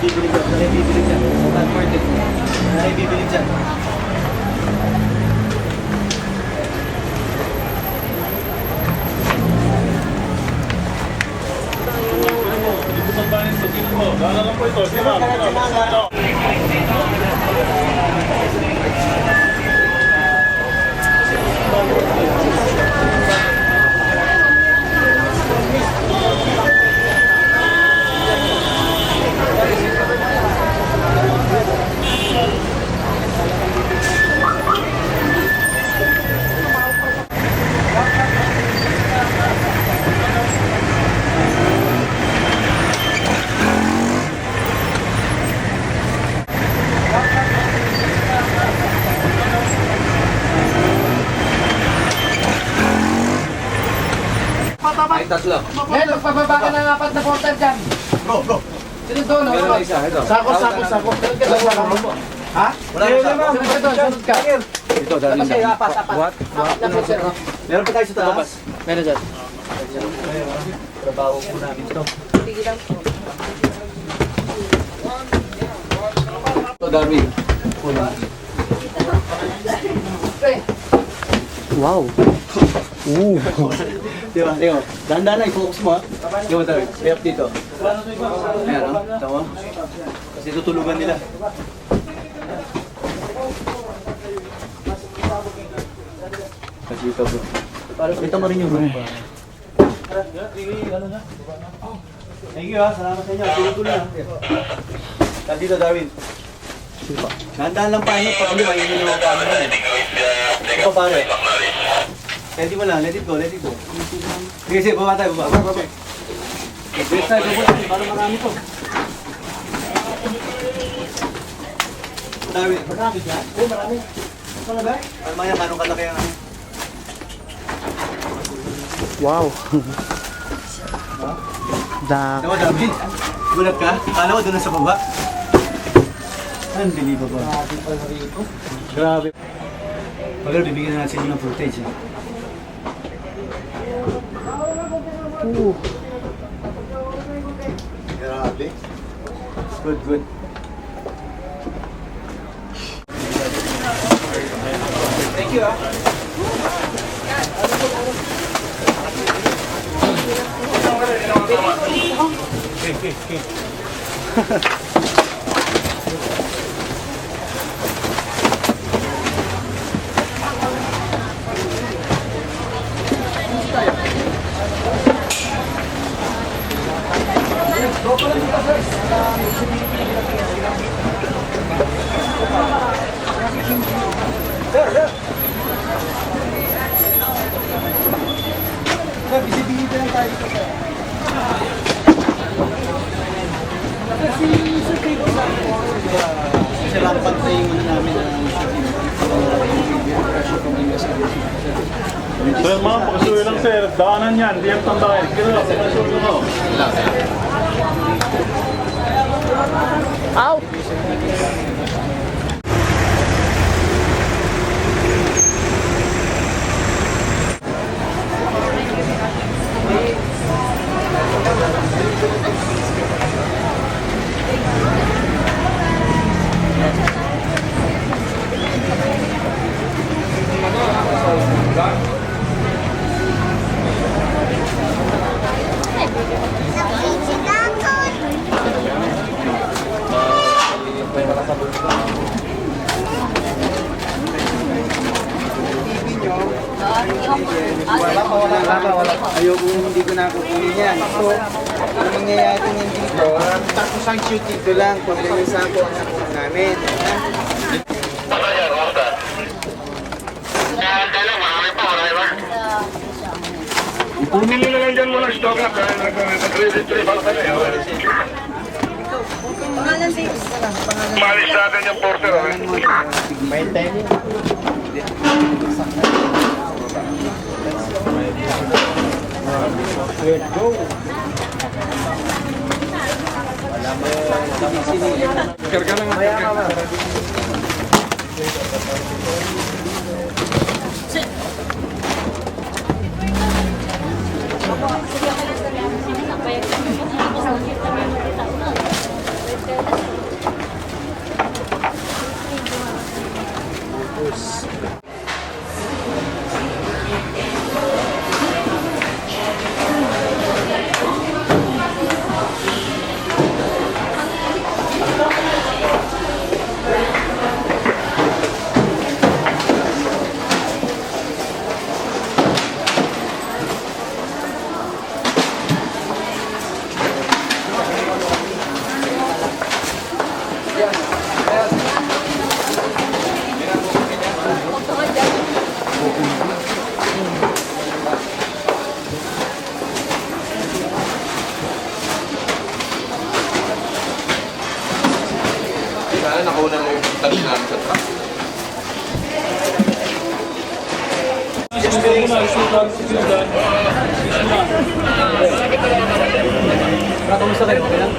bibili dyan. Wala bibili dyan. Open market. Wala bibili dyan. Ay, tatlo. Ngayon, magpababa ka ng apat na portal dyan. Bro. Sino doon? Meron na isa, ito. Sako. Sunod ka doon, sako. Ha? Wala na sa Sunod ka doon, sunod ka. Ito, dali Kasi na. apat. What? Apat na portal. Meron pa tayo sa taas. Meron dyan. Trabaho po namin ito. Ito, dami. Wow. Di ba? Tingnan mo. Dahan-dahan lang, i-focus mo ha. Tingnan mo tayo. Step dito. Ayan o. Tama. Kasi tutulugan nila. Kasi dito bro. Ito mo rin yung bro. Thank you ha. Salamat sa inyo. Tuloy-tuloy ha. Kasi dito Darwin. Dahan-dahan lang pa ano. Pag hindi, maingin yung camera eh. Ito pare. Let it mo lang, let it go. Sige, sige, baba tayo, baba. Best tayo, baba tayo, para marami to. Marami dyan? Oo, marami. Ano ba? Para maya, anong kalaki ang ano? Wow. Diba, David? Gulat ka? Kala ko doon na sa baba. Unbelievable. Grabe. Pagkala, bibigyan na natin sa inyo ng footage. Grabe. Good. Thank you, Bisibigita lang tayo dito, sir. Kasi rampant na yung namin na Sir, ma'am, pakasuyo lang sir. Daanan yan, di ang tandahin. Kaya pakasuyo mo. Out! Wala. Ayoko hindi ko nakukunin yan. So, ang mangyayari niyan dito, tapos ang shoot dito lang, pag ganyan sa ako ang nakuha namin. Ipunin nyo na lang dyan muna stock na kaya nag-retrieve ako kayo. Malis natin yung porter. May time. Let's go. Karga lang ang karga. Sige, Sana nakauna mo yung tabi namin sa truck. Kamusta kayo? Okay lang?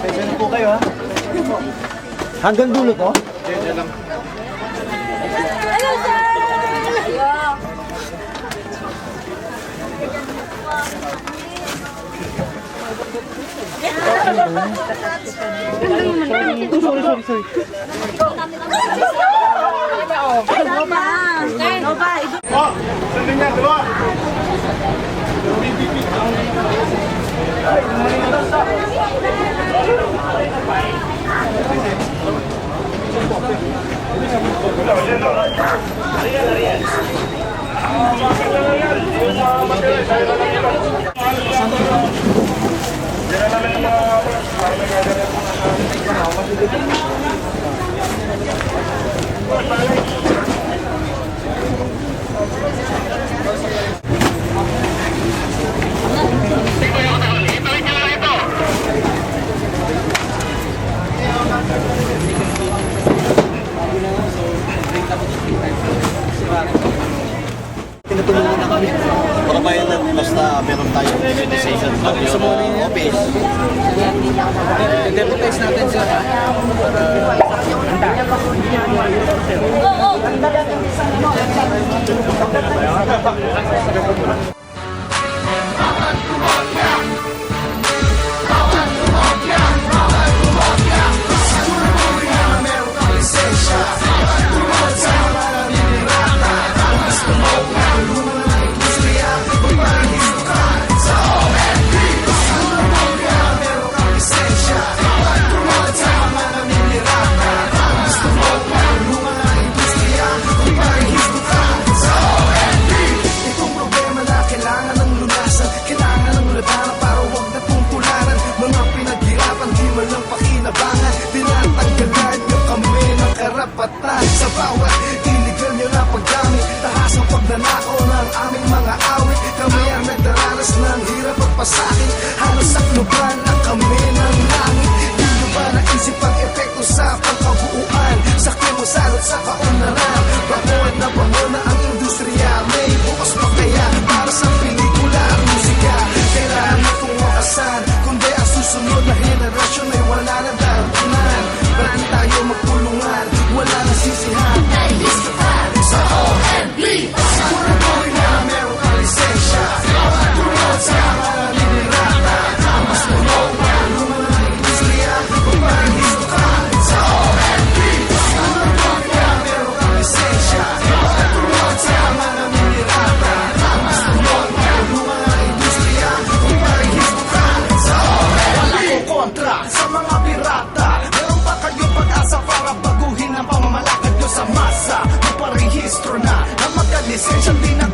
Pwede na po kayo ha? Hanggang dulo to? Hello, sir! Sorry. No ba? Oh, sandin niya, diba? Tinutulungan na kami. Baka bayan na basta meron tayong decision sa office. Deputize natin sir. Sa bawat illegal nyo na paggamit, tahas ang pagnanakaw ng aming mga awit. Kami ang nagdaranas ng hirap at pasakit, halos sakluban ang kami ng langit. Di nyo ba naisip ang epekto sa pangkabuuan? Sakyan mo salot sa kaunlaran. Bangon na ang industriya, may bukas pa kaya para sa pelikula at musika. Kailangan itong wakasan, kundi ang susunod na henerasyon ay wala na darunan. Brand tayo magtulungan, wala na sisihan. Sa OMB, siguraduhin na meron kang lisensya. Tungkol sa mga linirata, mas tulong na luman ng industriya. Pagpahihito ka sa OMB, siguraduhin na meron kang lisensya. Tungkol sa mga linirata, mas tulong na luman ng industriya. Pagpahihito ka sa OMB. Wala kong kontra sa mga pirata. Meron pa kayong pag-asa para baguhin ang pamamalakad nyo sa masa. Magparehistro na magka-lisensya, di na